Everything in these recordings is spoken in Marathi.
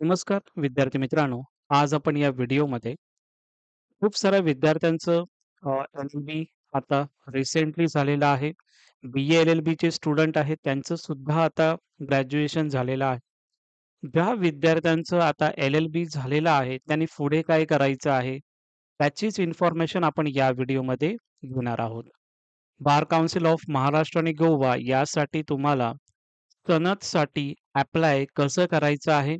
नमस्कार विद्यार्थी मित्रांनो. आज आपण या व्हिडिओमध्ये खूप साऱ्या विद्यार्थ्यांचं एल-एल-बी आता रिसेंटली झालेलं आहे. बी-ए एल-एल-बीचे स्टुडंट आहेत त्यांचं सुद्धा आता ग्रॅज्युएशन झालेलं आहे. ज्या विद्यार्थ्यांचं आता एल-एल-बी झालेलं आहे त्यांनी पुढे काय करायचं आहे, त्याचीच इन्फॉर्मेशन आपण या व्हिडिओमध्ये घेणार आहोत. बार काउन्सिल ऑफ महाराष्ट्र आणि गोवा यासाठी तुम्हाला सनदसाठी ॲप्लाय कसं करायचं आहे,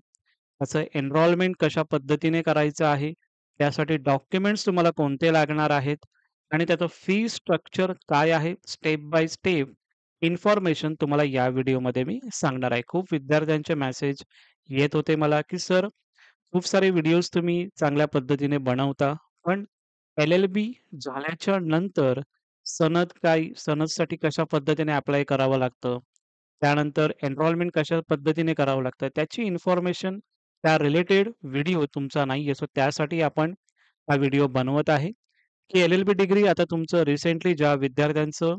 त्याचं एनरोलमेंट कशा पद्धतीने करायचं आहे, त्यासाठी डॉक्युमेंट्स तुम्हाला कोणते लागणार आहेत आणि त्याचं फी स्ट्रक्चर काय आहे, स्टेप बाय स्टेप इन्फॉर्मेशन तुम्हाला या व्हिडिओमध्ये मी सांगणार आहे. खूप विद्यार्थ्यांचे मेसेज येत होते मला, की "सर, खूप सारे व्हिडिओज तुम्ही चांगल्या पद्धतीने बनवता, पण एल-एल-बी झाल्याच्या नंतर सनद काय, सनदसाठी कशा पद्धतीने ॲप्लाय करावं लागतं, त्यानंतर एनरोलमेंट कशा पद्धतीने करावं लागतं, त्याची इन्फॉर्मेशन त्या रिलेटेड व्हिडिओ तुमचा नाहीये. सो त्यासाठी आपण हा व्हिडिओ बनवत आहे, की एल-एल-बी डिग्री आता तुमचं रिसेंटली ज्या विद्यार्थ्यांचं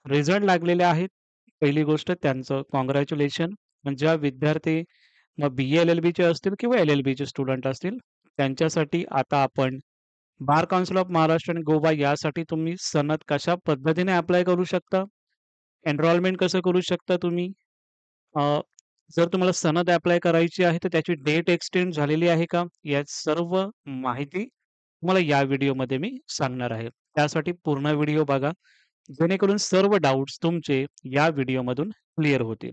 रिझल्ट लागलेले आहेत, पहिली गोष्ट त्यांचं काँग्रॅच्युलेशन. आणि ज्या विद्यार्थी मग बी-ए एल-एल-बीचे असतील किंवा एल-एल-बीचे स्टुडंट असतील, त्यांच्यासाठी आता आपण बार काउन्सिल ऑफ महाराष्ट्र आणि गोवा यासाठी तुम्ही सनद कशा पद्धतीने ॲप्लाय करू शकता, एनरोलमेंट कसं करू शकता तुम्ही, अ, जर तुम्हाला सनद ॲप्लाय करायची आहे, तर त्याची डेट एक्सटेंड झालेली आहे का? या सर्व माहिती तुम्हाला या व्हिडिओमध्ये मी सांगणार आहे. त्यासाठी पूर्ण व्हिडिओ बघा, जेणेकरून सर्व डाउट्स तुमचे या व्हिडिओमधून क्लिअर होतील.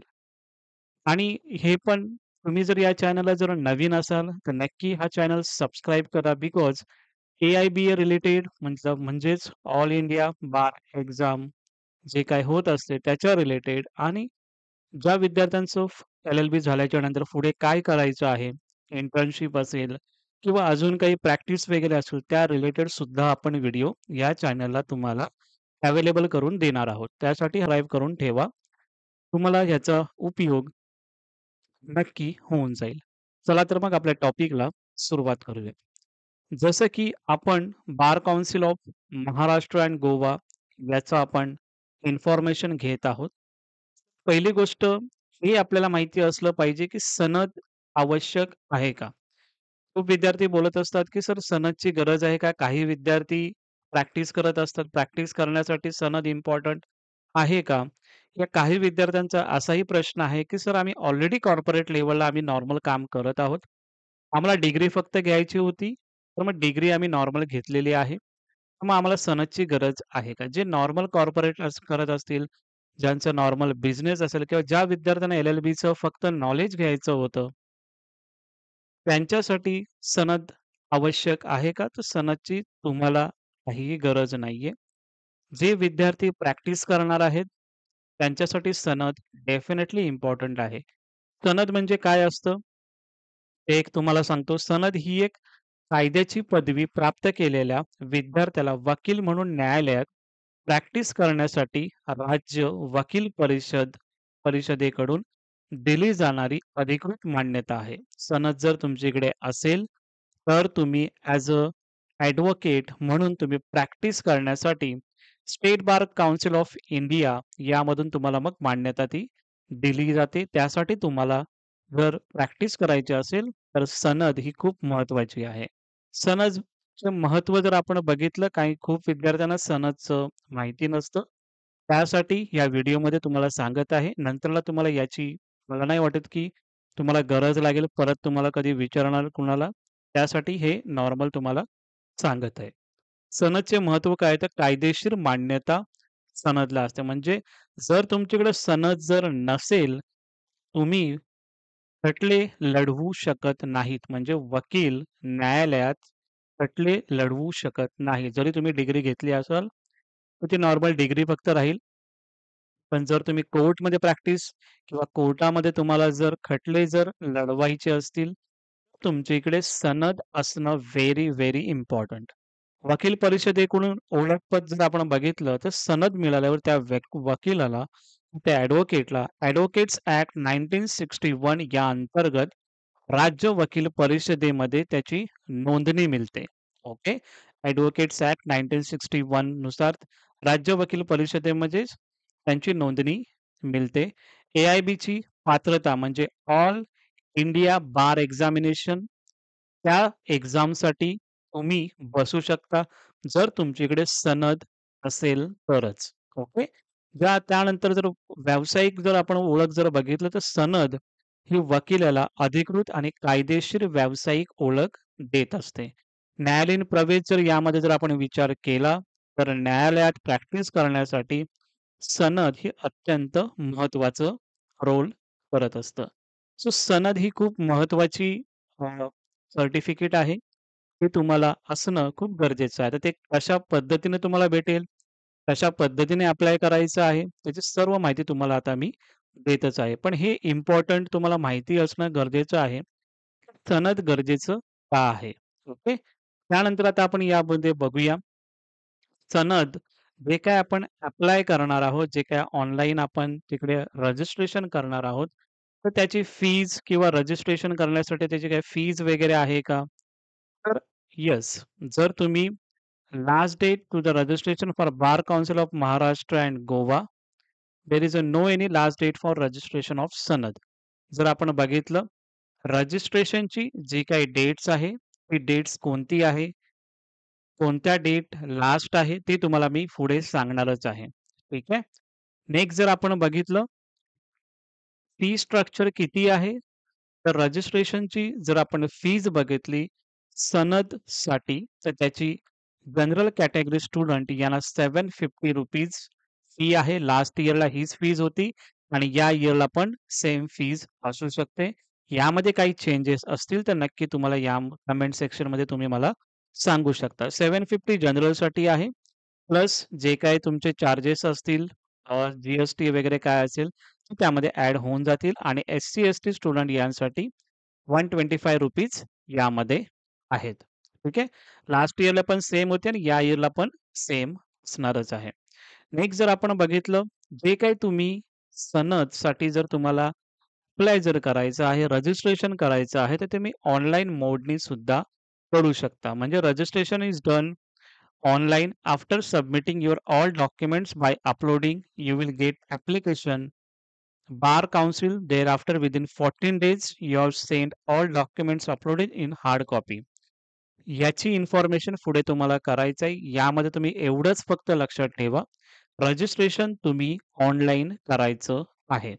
आणि हे पण तुम्ही जर या चॅनलला जर नवीन असाल, तर नक्की हा चॅनल सबस्क्राईब करा. बिकॉज ए-आय-बी-ए रिलेटेड म्हणजेच ऑल इंडिया बार एक्झाम जे काही होत असते त्याच्या रिलेटेड आणि ज्या विद्यार्थ्यांचं एल-एल-बी झाल्याच्या नंतर पुढे काय करायचं आहे, इंटर्नशिप असेल किंवा अजून काही प्रॅक्टिस वगैरे असेल, त्या रिलेटेड सुद्धा आपण व्हिडिओ या चॅनलला तुम्हाला अवेलेबल करून देणार आहोत. त्यासाठी सबस्क्राईब करून ठेवा. तुम्हाला याचा उपयोग नक्की होऊन जाईल. चला तर मग आपल्या टॉपिकला सुरुवात करूया. जसं की आपण बार council of Maharashtra and Goa याचं आपण इन्फॉर्मेशन घेत आहोत. पहिली गोष्ट हे आपल्याला माहिती असलं पाहिजे, की सनद आवश्यक आहे का? खूप विद्यार्थी बोलत असतात, की "सर सनदची गरज आहे का?" काही विद्यार्थी प्रॅक्टिस करत असतात. प्रॅक्टिस करण्यासाठी सनद इम्पोर्टंट आहे का? या काही विद्यार्थ्यांचा असाही प्रश्न आहे, की "सर आम्ही ऑलरेडी कॉर्पोरेट लेव्हलला आम्ही नॉर्मल काम करत आहोत. आम्हाला डिग्री फक्त घ्यायची होती, तर मग डिग्री आम्ही नॉर्मल घेतलेली आहे. मग आम्हाला सनदची गरज आहे का?" जे नॉर्मल कॉर्पोरेट करत असतील, ज्यांचं नॉर्मल बिझनेस असेल किंवा ज्या विद्यार्थ्यांना एल-एल-बीचं फक्त नॉलेज घ्यायचं होतं, त्यांच्यासाठी सनद आवश्यक आहे का? तर सनदची तुम्हाला काहीही गरज नाहीये. जे विद्यार्थी प्रॅक्टिस करणार आहेत, त्यांच्यासाठी सनद डेफिनेटली इम्पोर्टंट आहे. सनद म्हणजे काय असतं? ते एक तुम्हाला सांगतो. सनद ही एक कायद्याची पदवी प्राप्त केलेल्या विद्यार्थ्याला वकील म्हणून न्यायालयात प्रॅक्टिस करण्यासाठी राज्य वकील परिषदेकडून दिली जाणारी अधिकृत मान्यता आहे. सनद जर तुमच्याकडे असेल, तर तुम्ही ॲज अ ॲडव्होकेट म्हणून तुम्ही प्रॅक्टिस करण्यासाठी state bar council of India यामधून तुम्हाला मग मान्यता ती दिली जाते. त्यासाठी तुम्हाला जर प्रॅक्टिस करायची असेल, तर सनद ही खूप महत्त्वाची आहे. सनदचं महत्त्व जर आपण बघितलं, काही खूप विद्यार्थ्यांना सनदचं माहिती नसतं. त्यासाठी या व्हिडिओमध्ये तुम्हाला सांगत आहे. नंतरला तुम्हाला याची मला नाही वाटत, की तुम्हाला गरज लागेल परत तुम्हाला कधी विचारणार कुणाला. त्यासाठी हे नॉर्मल तुम्हाला सांगत आहे. सनदचे महत्त्व काय तर कायदेशीर मान्यता सनदला असते. म्हणजे जर तुमच्याकडे सनद जर नसेल, तुम्ही खटले लढवू शकत नाहीत. म्हणजे वकील न्यायालयात खटले लढवू शकत नाही. जरी तुम्ही डिग्री घेतली असेल, तर ती नॉर्मल डिग्री फक्त राहील. पण जर तुम्ही कोर्टमध्ये प्रॅक्टिस किंवा कोर्टामध्ये तुम्हाला जर खटले जर लढवायचे असतील, तुमच्या इकडे सनद असणं व्हेरी, व्हेरी इम्पोर्टंट. वकील परिषदेकडून ओळखपत्र जर आपण बघितलं, तर सनद मिळाल्यावर त्या वकिलाला, त्या ॲडव्होकेटला ॲडव्होकेट्स ॲक्ट 1961 या अंतर्गत राज्य वकील परिषदेमध्ये त्याची नोंदणी मिळते. ओके. ॲडव्होकेट्स ॲक्ट 1961 नुसार राज्य वकील परिषदेमध्येच त्यांची नोंदणी मिळते. ए-आय-बीची पात्रता म्हणजे ऑल इंडिया बार एक्झामिनेशन त्या एक्झामसाठी तुम्ही बसू शकता, जर तुमच्याकडे सनद असेल तरच. ओके. त्यानंतर जर व्यावसायिक जर आपण ओळख जर बघितलं, तर सनद ही वकिलाला अधिकृत आणि कायदेशीर व्यावसायिक ओळख देत असते. न्यायालयीन प्रवेश जर यामध्ये जर आपण विचार केला, तर न्यायालयात प्रॅक्टिस करण्यासाठी सनद ही अत्यंत महत्त्वाचं रोल करत असतं. सो सनद ही खूप महत्त्वाची सर्टिफिकेट आहे. ते तुम्हाला असणं खूप गरजेचं आहे. तर ते कशा पद्धतीने तुम्हाला भेटेल, कशा पद्धतीने अप्लाय करायचं आहे, त्याची सर्व माहिती तुम्हाला आता मी देतच आहे. पण हे इम्पोर्टंट तुम्हाला माहिती असणं गरजेचं आहे. सनद गरजेचं का आहे? ओके. त्यानंतर आता आपण यामध्ये बघूया सनद जे काही आपण अप्लाय करणार आहोत, जे काही ऑनलाईन आपण तिकडे रजिस्ट्रेशन करणार आहोत, तर त्याची फीज किंवा रजिस्ट्रेशन करण्यासाठी त्याची काही फीज वगैरे आहे का? तर येस, जर तुम्ही last date to the registration for bar council of Maharashtra and Goa, there is no any last date for registration of sanad. जर आपण बघितलं रजिस्ट्रेशनची जी काही डेट्स आहे, ती डेट्स कोणती आहे? कोणत्या डेट लास्ट आहे ते तुम्हाला मी पुढे सांगणारच आहे. ठीक आहे. नेक्स्ट जर आपण बघितलं फी स्ट्रक्चर किती आहे? तर रजिस्ट्रेशनची जर आपण फीज बघितली सनदसाठी तर त्याची जनरल कॅटेगरी स्टुडंट यांना ₹750 फी आहे. लास्ट इयरला हीच फीज होती आणि या इयरला पण सेम फीज असू शकते. यामध्ये काही चेंजेस असतील तर नक्की तुम्हाला या कमेंट सेक्शनमध्ये तुम्ही मला सांगू शकता. 750 जनरलसाठी आहे. प्लस जे काही तुमचे चार्जेस असतील जी-एस-टी वगैरे काय असेल, ते त्यामध्ये ॲड होऊन जातील आणि एस-सी, एस-टी स्टुडंट यांसाठी ₹125 यामध्ये आहेत. ठीक आहे. लास्ट इयरला पण सेम होते आणि या इयरला पण सेम असणारच आहे. नेक्स्ट जर आपण बघितलं, जे काही तुम्ही सनदसाठी जर तुम्हाला अप्लाय जर करायचं आहे, रजिस्ट्रेशन करायचं आहे, तर तुम्ही ऑनलाईन मोडनी सुद्धा करू शकता. म्हणजे registration is done online after submitting your all documents by uploading you will get application bar council thereafter within 14 days you have sent all documents uploaded in hard copy. याची इन्फॉर्मेशन पुढे तुम्हाला करायचं आहे. यामध्ये तुम्ही एवढंच फक्त लक्षात ठेवा, रजिस्ट्रेशन तुम्ही ऑनलाईन करायचं आहे.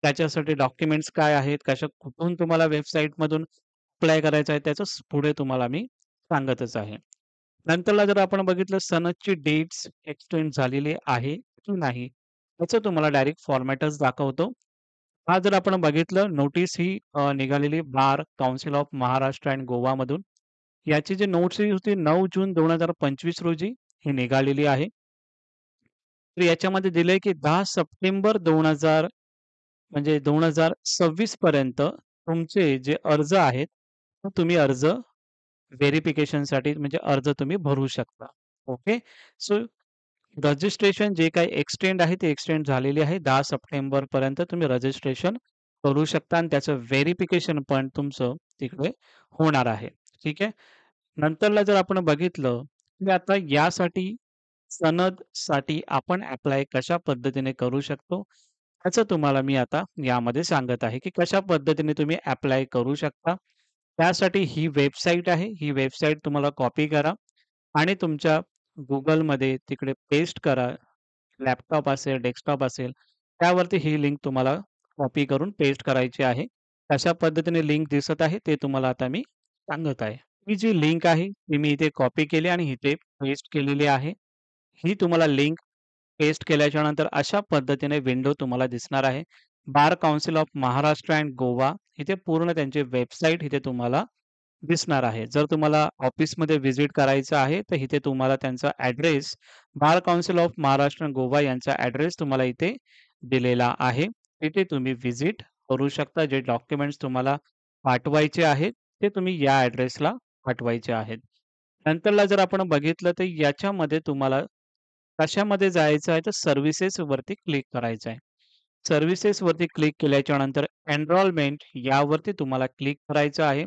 त्याच्यासाठी डॉक्युमेंट्स काय आहेत, कुठून तुम्हाला वेबसाईटमधून अप्लाय करायचं आहे, त्याचं पुढे तुम्हाला मी सांगतच आहे. नंतरला जर आपण बघितलं सनदची डेट्स एक्सटेंड झालेली आहे की नाही, याचं तुम्हाला डायरेक्ट फॉर्मॅटच दाखवतो. हा जर आपण बघितलं नोटीस ही निघालेली bar council of Maharashtra and गोवामधून. याची जी नोटीस होती 9 जून 2025 रोजी ही निघालेली आहे. तर याच्यामध्ये दिलंय की 10 सप्टेंबर 2000 म्हणजे 2026 पर्यंत तुमचे जे अर्ज आहेत, तर तुम्ही अर्ज व्हेरिफिकेशनसाठी म्हणजे अर्ज तुम्ही भरू शकता. ओके. सो रजिस्ट्रेशन जे काही एक्सटेंड आहे, ते एक्सटेंड झालेली आहे. 10 सप्टेंबरपर्यंत तुम्ही रजिस्ट्रेशन करू शकता आणि त्याचं व्हेरिफिकेशन पण तुमचं तिकडे होणार आहे. ठीक आहे. नंतरला जर आपण बघितलं, की आता यासाठी सनदसाठी आपण ॲप्लाय कशा पद्धतीने करू शकतो? त्याचं तुम्हाला मी आता यामध्ये सांगत आहे, की कशा पद्धतीने तुम्ही ॲप्लाय करू शकता. त्यासाठी ही वेबसाईट आहे. ही वेबसाईट तुम्हाला कॉपी करा आणि तुमच्या Googleमध्ये तिकडे पेस्ट करा. लॅपटॉप असेल, डेस्कटॉप असेल, त्यावरती ही लिंक तुम्हाला कॉपी करून पेस्ट करायची आहे. कशा पद्धतीने लिंक दिसत आहे, ते तुम्हाला आता मी सांगत आहे. ही जी लिंक आहे, ती मी इथे कॉपी केली आणि इथे पेस्ट केलेली आहे. ही तुम्हाला लिंक पेस्ट केल्याच्या नंतर अशा पद्धतीने विंडो तुम्हाला दिसणार आहे. बार council of Maharashtra and Goa इथे पूर्ण त्यांची वेबसाईट इथे तुम्हाला दिसणार आहे. जर तुम्हाला ऑफिसमध्ये व्हिजिट करायचं आहे, तर इथे तुम्हाला त्यांचा address bar council of Maharashtra and Goa यांचा ॲड्रेस तुम्हाला इथे दिलेला आहे. तिथे तुम्ही व्हिजिट करू शकता. जे डॉक्युमेंट्स तुम्हाला पाठवायचे आहेत, ते तुम्ही या ॲड्रेसला पाठवायचे आहेत. नंतरला जर आपण बघितलं, तर याच्यामध्ये तुम्हाला कशामध्ये जायचं आहे, तर सर्व्हिसेसवरती क्लिक करायचं आहे. सर्व्हिसेसवरती क्लिक केल्याच्या नंतर एनरोलमेंट यावरती तुम्हाला क्लिक करायचं आहे.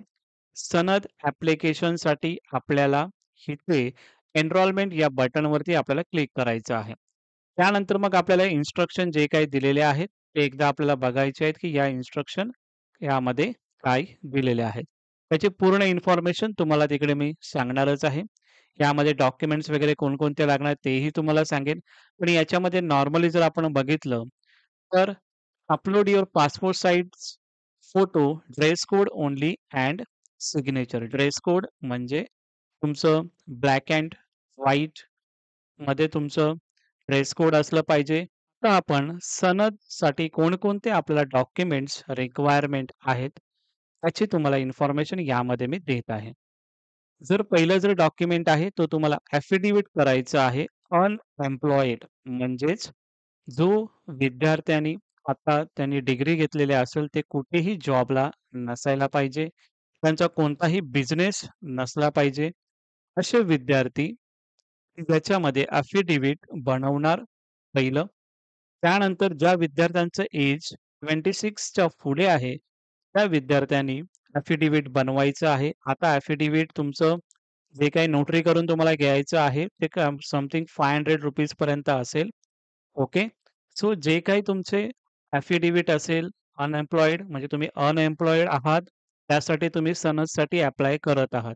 सनद ॲप्लिकेशनसाठी आपल्याला इथे एनरोलमेंट या बटनवरती आपल्याला क्लिक करायचं आहे. त्यानंतर मग आपल्याला इन्स्ट्रक्शन जे काही दिलेले आहेत, ते एकदा आपल्याला बघायचे आहेत, की या इन्स्ट्रक्शन यामध्ये काय दिलेले आहेत. त्याची पूर्ण इन्फॉर्मेशन तुम्हाला तिकडे मी सांगणारच आहे. यामध्ये डॉक्युमेंट्स वगैरे कोणकोणते लागणार तेही तुम्हाला सांगेन. पण याच्यामध्ये नॉर्मली जर आपण बघितलं तर upload your passport size photo, dress code only and signature. Dress code म्हणजे तुमचं ब्लॅक अँड व्हाईटमध्ये तुमचं ड्रेस कोड असलं पाहिजे. तर आपण सनदसाठी कोणकोणते आपल्याला डॉक्युमेंट्स रिक्वायरमेंट आहेत, त्याची तुम्हाला इन्फॉर्मेशन यामध्ये मी देत आहे. पहिलं डॉक्युमेंट आहे, तो तुम्हाला ॲफिडेव्हिट करायचं आहे अनएम्प्लॉयड म्हणजेच जो विद्यार्थ्यानी आता त्यांनी डिग्री घेतलेली असेल, ते कुठेही जॉबला नसायला पाहिजे. त्यांचा कोणताही बिझनेस नसला पाहिजे. असे विद्यार्थी ज्याच्यामध्ये ॲफिडेव्हिट बनवणार पहिलं. त्यानंतर ज्या विद्यार्थ्यांचं एज 26च्या पुढे आहे, त्या विद्यार्थ्यांनी ॲफिडेव्हिट बनवायचं आहे. आता ॲफिडेव्हिट तुमचं जे काही नोटरी करून तुम्हाला घ्यायचं आहे, ते समथिंग ₹500 पर्यंत असेल. ओके. सो जे काही तुमचे ॲफिडेव्हिट असेल, अनएम्प्लॉईड म्हणजे तुम्ही अनएम्प्लॉईड आहात, त्यासाठी तुम्ही सनदसाठी ॲप्लाय करत आहात.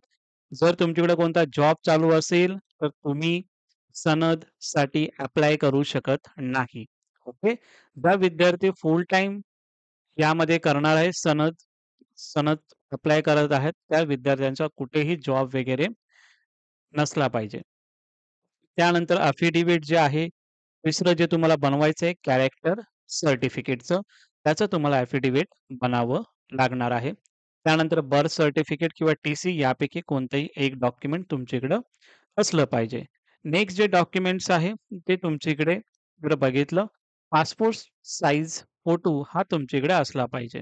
जर तुमच्याकडे कोणता जॉब चालू असेल, तर तुम्ही सनदसाठी ॲप्लाय करू शकत नाही. ओके. ज्या विद्यार्थी फुल टाईम यामध्ये करणार आहे, सनद सनद ॲप्लाय करत आहेत, त्या विद्यार्थ्यांचा कुठेही जॉब वगैरे नसला पाहिजे. त्यानंतर अफिडेव्हिट जे आहे, तिसरं जे तुम्हाला बनवायचं आहे कॅरेक्टर सर्टिफिकेटचं, त्याचं तुम्हाला अफिडेव्हिट बनावं लागणार आहे. त्यानंतर बर्थ सर्टिफिकेट किंवा टी-सी यापैकी कोणतंही एक डॉक्युमेंट तुमच्याकडं असलं पाहिजे. नेक्स्ट जे डॉक्युमेंट्स आहे, ते तुमच्याकडे जर बघितलं, पासपोर्ट साइज फोटो हा तुमच्याकडे असला पाहिजे.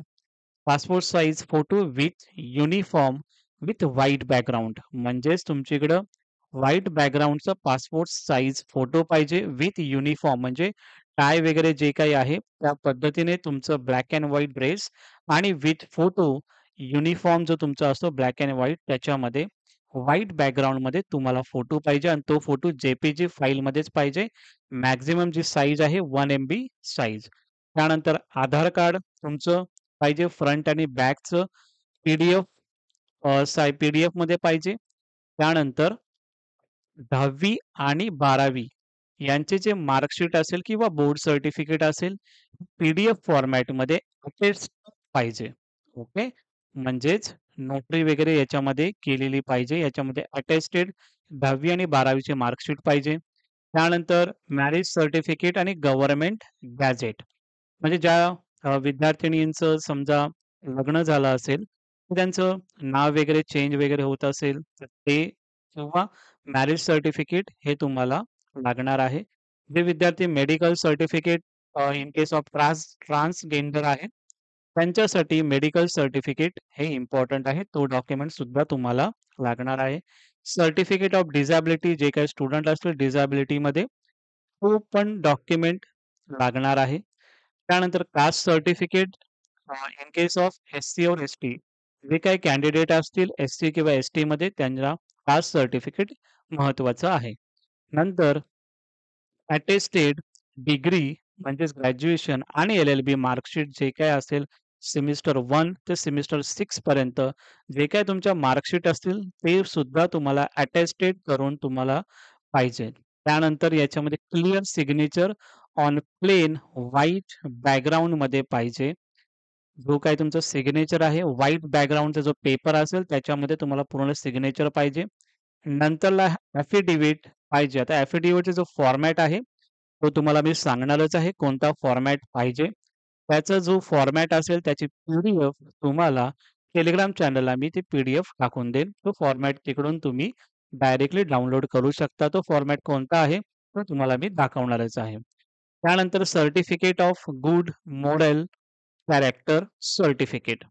Passport size photo with uniform with white background म्हणजेच तुमच्याकडं व्हाईट बॅकग्राऊंडचा पासपोर्ट साइज फोटो पाहिजे विथ युनिफॉर्म म्हणजे टाय वगैरे जे काही आहे त्या पद्धतीने तुमचं ब्लॅक अँड व्हाईट ड्रेस आणि विथ फोटो युनिफॉर्म जो तुमचा असतो ब्लॅक अँड व्हाईट त्याच्यामध्ये व्हाईट बॅकग्राऊंडमध्ये तुम्हाला फोटो पाहिजे आणि तो फोटो जे-पी-जी फाईलमध्येच पाहिजे. मॅक्सिमम जी साईज आहे 1 एम-बी साईज. त्यानंतर आधार कार्ड तुमचं पाहिजे फ्रंट आणि बॅकचं पी-डी-एफ पी-डी-एफमध्ये पाहिजे. त्यानंतर 10वी आणि 12वी यांचे जे मार्कशीट असेल किंवा बोर्ड सर्टिफिकेट असेल, पी-डी-एफ फॉर्मॅटमध्ये अटेस्ट पाहिजे. ओके. म्हणजेच नोटरी वगैरे याच्यामध्ये केलेली पाहिजे. याच्यामध्ये अटेस्टेड 10वी आणि 12वी मार्कशीट पाहिजे. त्यानंतर मॅरेज सर्टिफिकेट आणि गव्हर्नमेंट गॅझेट. म्हणजे ज्या विद्यार्थिनींचं समजा लग्न झालं असेल, तर त्यांचं नाव वगैरे चेंज वगैरे होत असेल, तर ते किंवा मॅरेज सर्टिफिकेट हे तुम्हाला लागणार आहे. जे विद्यार्थी medical certificate in case of transgender आहेत, त्यांच्यासाठी मेडिकल सर्टिफिकेट हे इम्पोर्टंट आहे. तो डॉक्युमेंट सुद्धा तुम्हाला लागणार आहे. सर्टिफिकेट ऑफ डिसॅबिलिटी जे काही स्टुडंट असतील डिसॅबिलिटीमध्ये, तो पण डॉक्युमेंट लागणार आहे. त्यानंतर caste certificate in case of SC और एस-टी जे काही कॅन्डिडेट असतील एस-सी किंवा एस-टीमध्ये त्यांना कास्ट सर्टिफिकेट महत्त्वाचं आहे. नंतर अटेस्टेड डिग्री म्हणजेच ग्रॅज्युएशन आणि एल-एल-बी मार्कशीट जे काही असेल सेमिस्टर 1 ते सेमिस्टर 6 पर्यंत जे काही तुमच्या मार्कशीट असतील ते सुद्धा तुम्हाला अटेस्टेड करून तुम्हाला पाहिजे. त्यानंतर याच्यामध्ये clear signature on plain white बॅकग्राऊंडमध्ये पाहिजे. जो काही तुमचा सिग्नेचर आहे व्हाईट बॅकग्राऊंडचा जो पेपर असेल त्याच्यामध्ये तुम्हाला पूर्ण सिग्नेचर पाहिजे. नंतरला ॲफिडेव्हिट पाहिजे. आता ॲफिडेव्हिटचा जो फॉर्मॅट आहे, तो तुम्हाला मी सांगणारच आहे कोणता फॉर्मॅट पाहिजे. त्याचा जो फॉर्मॅट असेल त्याची पी-डी-एफ तुम्हाला Telegram चॅनलला मी ती पी-डी-एफ टाकून देईन. तो फॉर्मॅट तिकडून तुम्ही डायरेक्टली डाउनलोड करू शकता. तो फॉर्मॅट कोणता आहे, तो तुम्हाला मी दाखवणारच आहे. त्यानंतर certificate of good moral character certificate.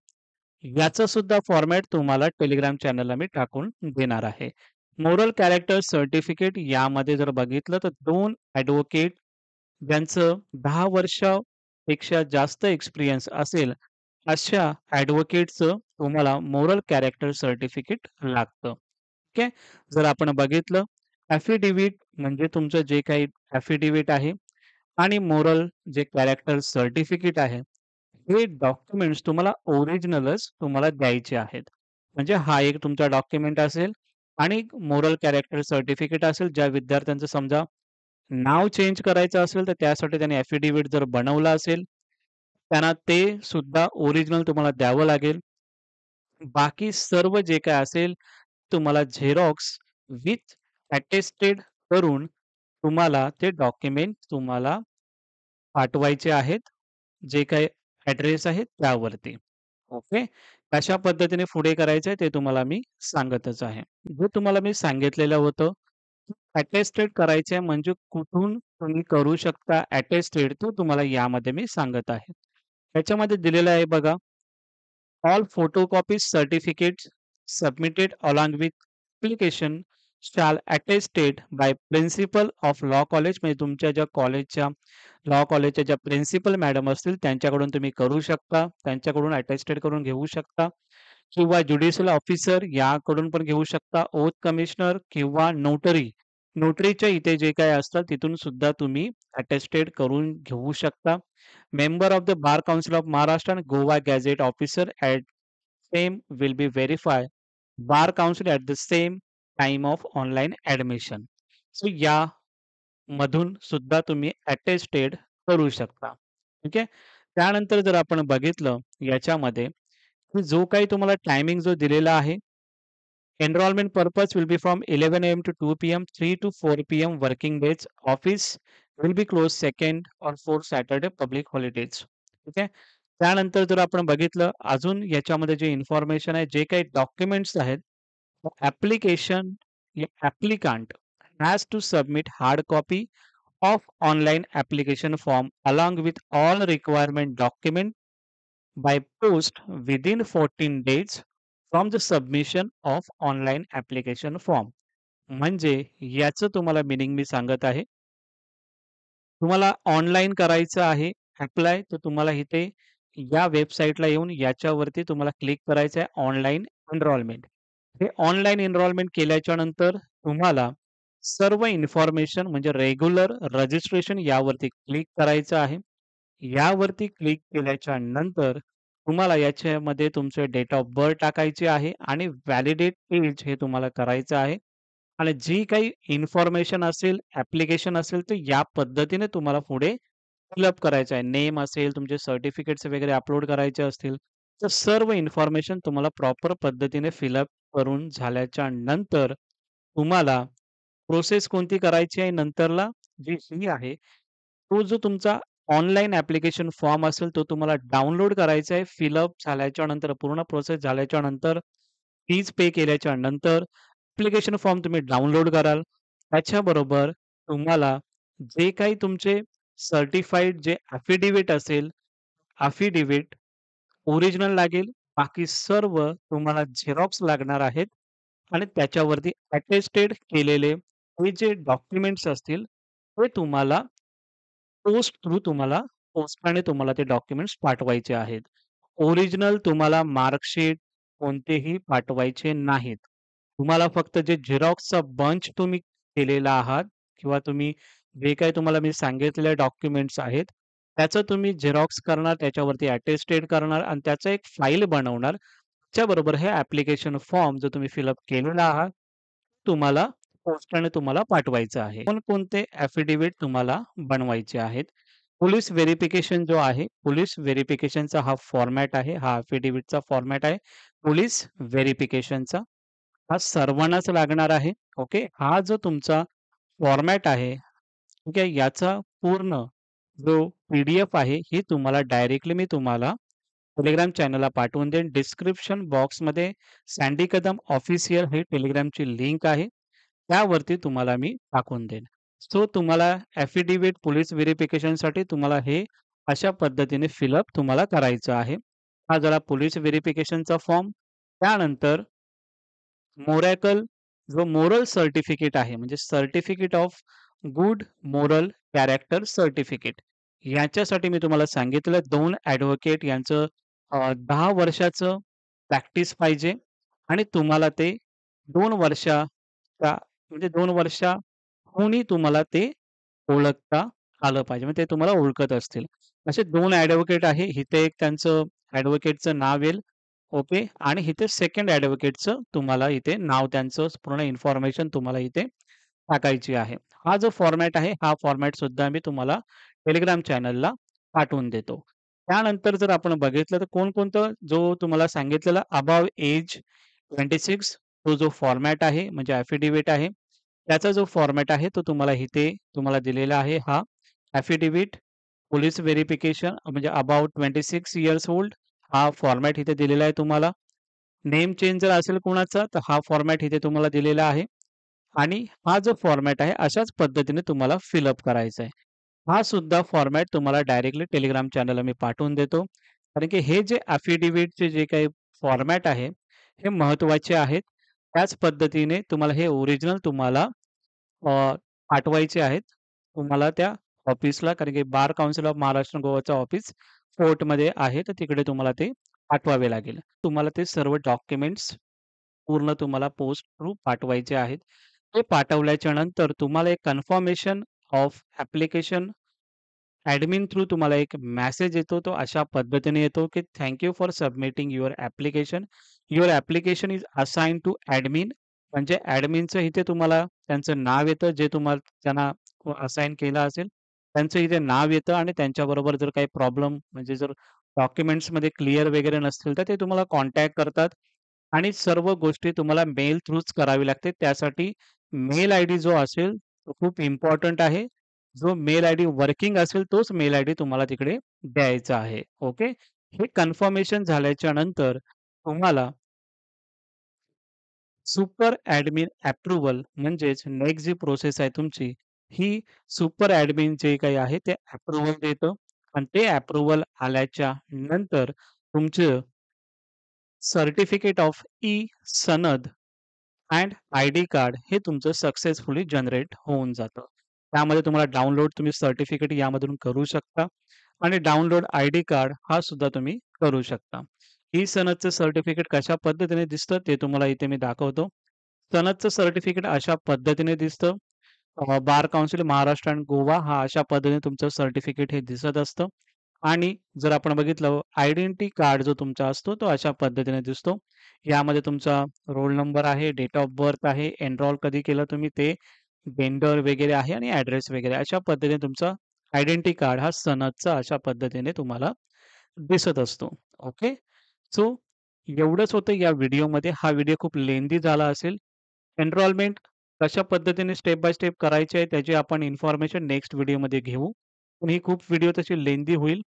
याचा सुद्धा फॉर्मॅट तुम्हाला Telegram चॅनलला मी टाकून देणार आहे. मोरल कॅरेक्टर सर्टिफिकेट यामध्ये जर बघितलं तर 2 ॲडव्होकेट ज्यांचं 10 वर्षापेक्षा जास्त एक्सपिरियन्स असेल, अशा ॲडव्होकेटचं तुम्हाला मोरल कॅरेक्टर सर्टिफिकेट लागतं. ठीक आहे. जर आपण बघितलं ॲफिडेव्हिट म्हणजे तुमचं जे काही ॲफिडेव्हिट आहे आणि मोरल जे कॅरेक्टर सर्टिफिकेट आहे, हे डॉक्युमेंट्स तुम्हाला ओरिजिनलच तुम्हाला द्यायचे आहेत. म्हणजे हा एक तुमचा डॉक्युमेंट असेल आणि मोरल कॅरेक्टर सर्टिफिकेट असेल. ज्या विद्यार्थ्यांचं समजा नाव चेंज करायचं असेल, तर त्यासाठी त्यांनी ॲफिडेव्हिट जर बनवला असेल, त्यांना ते सुद्धा ओरिजिनल तुम्हाला द्यावं लागेल. बाकी सर्व जे काही असेल, तुम्हाला झेरॉक्स विथ अटेस्टेड करून तुम्हाला ते डॉक्युमेंट तुम्हाला पाठवायचे आहेत. जे काही ॲड्रेस आहे त्यावरती. ओके. कशा पद्धतीने पुढे करायचंय ते तुम्हाला मी सांगतच आहे. जे तुम्हाला मी सांगितलेलं होतं, अटेस्टेड करायचे म्हणजे कुठून तुम्ही करू शकता अटेस्टेड ते तुम्हाला यामध्ये मी सांगत आहे. त्याच्यामध्ये दिलेलं आहे बघा, all photocopies certificates submitted along with application shall attested by principal of law college म्हणजे तुमच्या ज्या कॉलेजच्या लॉ कॉलेजच्या ज्या प्रिन्सिपल मॅडम असतील त्यांच्याकडून तुम्ही करू शकता. त्यांच्याकडून अटेस्टेड करून घेऊ शकता किंवा ज्युडिशियल ऑफिसर याकडून पण घेऊ शकता. ओथ कमिशनर किंवा नोटरी. नोटरीच्या इथे जे काही असतं तिथून सुद्धा तुम्ही अटेस्टेड करून घेऊ शकता. Member of the bar council of Maharashtra and Goa Gazette officer at same will be verify bar council at the same time of online admission. So या मधून सुद्धा तुम्ही अटेस्टेड करू शकता. ठीक आहे. त्यानंतर जर आपण बघितलं याच्यामध्ये, की जो काही तुम्हाला टायमिंग जो दिलेला आहे, enrolment purpose will be from 11 AM to 2 PM, 3 to 4 PM working days. Office will be close second और फोर्थ सॅटर्डे पब्लिक हॉलिडेज. ठीक आहे. त्यानंतर जर आपण बघितलं अजून याच्यामध्ये जे इन्फॉर्मेशन आहे, जे काही डॉक्युमेंट्स आहेत, application applicant has to submit hard copy of online application form along with all requirement document by post within 14 days from the submission of online application form. म्हणजे याचं तुम्हाला मीनिंग मी सांगत आहे. तुम्हाला ऑनलाईन करायचं आहे अप्लाय, तर तुम्हाला इथे या वेबसाईटला येऊन याच्यावरती तुम्हाला क्लिक करायचं आहे ऑनलाईन एनरोलमेंट. हे ऑनलाईन एनरोलमेंट केल्याच्या नंतर तुम्हाला सर्व इन्फॉर्मेशन म्हणजे रेग्युलर रजिस्ट्रेशन यावरती क्लिक करायचं आहे. यावरती क्लिक केल्याच्या नंतर तुम्हाला याच्यामध्ये तुमचे डेट ऑफ बर्थ टाकायचे आहे आणि व्हॅलिडेट एज हे तुम्हाला करायचं आहे. आणि जी काही इन्फॉर्मेशन असेल, ॲप्लिकेशन असेल, तर या पद्धतीने तुम्हाला पुढे फिलअप करायचं आहे. नेम असेल, तुमचे सर्टिफिकेट्स वगैरे अपलोड करायचे असतील, तर सर्व इन्फॉर्मेशन तुम्हाला प्रॉपर पद्धतीने फिलअप करून झाल्याच्या नंतर तुम्हाला प्रोसेस कोणती करायची आहे नंतरला जी ही आहे, तो जो तुमचा ऑनलाईन ॲप्लिकेशन फॉर्म असेल, तो तुम्हाला डाउनलोड करायचा आहे. फिलअप झाल्याच्या नंतर, पूर्ण प्रोसेस झाल्याच्या नंतर, फीज पे केल्याच्या नंतर ॲप्लिकेशन फॉर्म तुम्ही डाउनलोड कराल. त्याच्याबरोबर तुम्हाला जे काही तुमचे सर्टिफाईड जे ॲफिडेव्हिट असेल, ॲफिडेव्हिट ओरिजिनल लागेल. बाकी सर्व तुम्हाला झेरॉक्स लागणार आहेत आणि त्याच्यावरती अटेस्टेड केलेले हे जे डॉक्युमेंट्स असतील, ते तुम्हाला पोस्ट थ्रू तुम्हाला पोस्टाने तुम्हाला ते डॉक्युमेंट्स पाठवायचे आहेत. ओरिजिनल तुम्हाला मार्कशीट कोणतेही पाठवायचे नाहीत. तुम्हाला फक्त जे झेरॉक्सचा बंच तुम्ही केलेला आहात किंवा तुम्ही जे काही तुम्हाला मी सांगितलेले डॉक्युमेंट्स आहेत, त्याचं तुम्ही झेरॉक्स करणार, त्याच्यावरती अटेस्टेड करणार आणि त्याचं एक फाईल बनवणार. त्याच्याबरोबर हे ॲप्लिकेशन फॉर्म जो तुम्ही फिलअप केलेला आहात, तुम्हाला पोस्टाने तुम्हाला पाठवायचं आहे. कोणकोणते ॲफिडेव्हिट तुम्हाला बनवायचे आहेत. पोलिस व्हेरिफिकेशन जो आहे, पोलिस व्हेरिफिकेशनचा हा फॉर्मॅट आहे. हा ॲफिडेव्हिटचा फॉर्मॅट आहे. पोलिस व्हेरिफिकेशनचा. हा सर्वांनाच लागणार आहे. ओके. हा जो तुमचा फॉर्मॅट आहे, ठीक आहे. याचा पूर्ण जो पी-डी-एफ आहे, ही तुम्हाला डायरेक्टली मी तुम्हाला Telegram चॅनलला पाठवून देईन. डिस्क्रिप्शन बॉक्समध्ये सँडी कदम ऑफिशियल ही Telegramची लिंक आहे. त्यावरती तुम्हाला मी टाकून देईन. सो तुम्हाला ॲफिडेव्हिट पोलिस व्हेरिफिकेशनसाठी तुम्हाला हे अशा पद्धतीने फिलअप तुम्हाला करायचं आहे. हा झाला पोलिस व्हेरिफिकेशनचा फॉर्म. त्यानंतर मोरॅकल जो मोरल सर्टिफिकेट आहे, म्हणजे certificate of good moral character certificate. याच्यासाठी मी तुम्हाला सांगितलं 2 ॲडव्होकेट यांचं 10 वर्षाचं प्रॅक्टिस पाहिजे आणि तुम्हाला ते 2 वर्षाच्या म्हणजे 2 वर्षाहूनही तुम्हाला ते ओळखता आलं पाहिजे. म्हणजे ते तुम्हाला ओळखत असतील. असे 2 ॲडव्होकेट आहे. इथे एक त्यांचं ॲडव्होकेटचं नाव येईल. ओके. आणि इथे सेकंड ॲडव्होकेटचं तुम्हाला इथे नाव त्यांचं पूर्ण इन्फॉर्मेशन तुम्हाला इथे टाकायची आहे. हा जो फॉर्मॅट आहे, हा फॉर्मॅट सुद्धा मी तुम्हाला Telegram चॅनलला पाठवून देतो. त्यानंतर जर आपण बघितलं तर कोणकोणतं जो तुम्हाला सांगितलेला अबोव्ह एज 26 तो जो फॉर्मॅट आहे म्हणजे ॲफिडेव्हिट आहे. त्याचा जो फॉर्मॅट आहे तो तुम्हाला इथे तुम्हाला दिलेला आहे. हा ॲफिडेव्हिट पोलिस व्हेरिफिकेशन म्हणजे अबाउट 26 इयर्स ओल्ड हा फॉर्मॅट इथे दिलेला आहे तुम्हाला. नेम चेंज जर असेल कोणाचा, तर हा फॉर्मॅट इथे तुम्हाला दिलेला आहे आणि हा जो फॉर्मॅट आहे अशाच पद्धतीने तुम्हाला फिल करायचा आहे. हा सुद्धा फॉर्मॅट तुम्हाला डायरेक्टली Telegram चॅनलला मी पाठवून देतो. कारण की हे जे अफिडेव्हिटचे जे काही फॉर्मॅट आहे, हे महत्त्वाचे आहेत. त्याच पद्धतीने तुम्हाला हे ओरिजिनल तुम्हाला पाठवायचे आहेत. तुम्हाला त्या ऑफिसला कारण की बार काउन्सिल ऑफ महाराष्ट्र गोवाचं ऑफिस फोर्टमध्ये आहे, तर तिकडे तुम्हाला ते पाठवावे लागेल. तुम्हाला ते सर्व डॉक्युमेंट्स पूर्ण तुम्हाला पोस्ट थ्रू पाठवायचे आहेत. ते पाठवल्याच्या नंतर तुम्हाला एक confirmation of application admin through तुम्हाला एक मेसेज येतो. तो अशा पद्धतीने येतो, की "thank you for submitting your application. Your application is assigned to admin." म्हणजे ॲडमिनचं इथे तुम्हाला त्यांचं नाव येतं, जे तुम्हाला त्यांना असाइन केलं असेल. त्यांचं इथे नाव येतं आणि त्यांच्याबरोबर जर काही प्रॉब्लेम म्हणजे जर डॉक्युमेंट्समध्ये क्लिअर वगैरे नसतील, तर ते तुम्हाला कॉन्टॅक्ट करतात आणि सर्व गोष्टी तुम्हाला मेल थ्रूच करावी लागते. त्यासाठी मेल आयडी जो असेल, तो खूप इम्पोर्टंट आहे. जो मेल आयडी वर्किंग असेल तोच मेल आयडी तुम्हाला तिकडे द्यायचा आहे. ओके. हे कन्फर्मेशन झाल्याच्या नंतर तुम्हाला सुपर ॲडमिन अप्रूव्हल म्हणजेच नेक्स्ट जी प्रोसेस आहे तुमची, ही सुपर ॲडमिन जे काही आहे ते अप्रूव्हल देतं आणि ते अप्रूव्हल आल्याच्या नंतर तुमचं सर्टिफिकेट ऑफ ई-सनद अँड आयडी कार्ड हे तुमचं सक्सेसफुली जनरेट होऊन जातं. त्यामध्ये तुम्हाला डाउनलोड तुम्ही सर्टिफिकेट यामधून करू शकता आणि डाउनलोड आयडी कार्ड हा सुद्धा तुम्ही करू शकता. ई-सनदचं सर्टिफिकेट कशा पद्धतीने दिसतं ते तुम्हाला इथे मी दाखवतो. सनदचं सर्टिफिकेट अशा पद्धतीने दिसतं. बार काउन्सिल महाराष्ट्र आणि गोवा हा अशा पद्धतीने तुमचं सर्टिफिकेट हे दिसत असतं आणि जर आपण बघितलं आयडेंटिटी कार्ड जो तुमचा असतो तो अशा पद्धतीने दिसतो. यामध्ये तुमचा रोल नंबर आहे, डेट ऑफ बर्थ आहे, एनरोल कधी केलं तुम्ही ते, जेंडर वगैरे आहे आणि ॲड्रेस वगैरे अशा पद्धतीने तुमचा आयडेंटिटी कार्ड हा सनदचा अशा पद्धतीने तुम्हाला दिसत असतो. ओके. सो एवढंच होतं या व्हिडिओमध्ये. हा व्हिडिओ खूप लेंदी झाला असेल. एनरोलमेंट कशा पद्धतीने स्टेप बाय स्टेप करायची आहे त्याची आपण इन्फॉर्मेशन नेक्स्ट व्हिडिओमध्ये घेऊ. पण ही खूप व्हिडिओ तशी लेंदी होईल.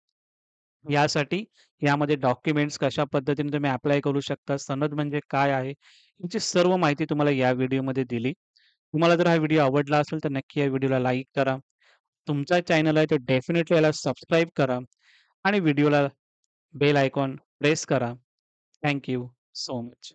यासाठी यामध्ये डॉक्युमेंट्स कशा पद्धतीने तुम्ही अप्लाय करू शकता, सनद म्हणजे काय आहे, याची सर्व माहिती तुम्हाला या व्हिडिओमध्ये दिली. तुम्हाला जर हा व्हिडिओ आवडला असेल तर नक्की या व्हिडिओला लाईक करा. तुमचा चॅनल आहे तर डेफिनेटली याला सबस्क्राईब करा आणि व्हिडिओला बेल आयकॉन प्रेस करा. Thank you so much.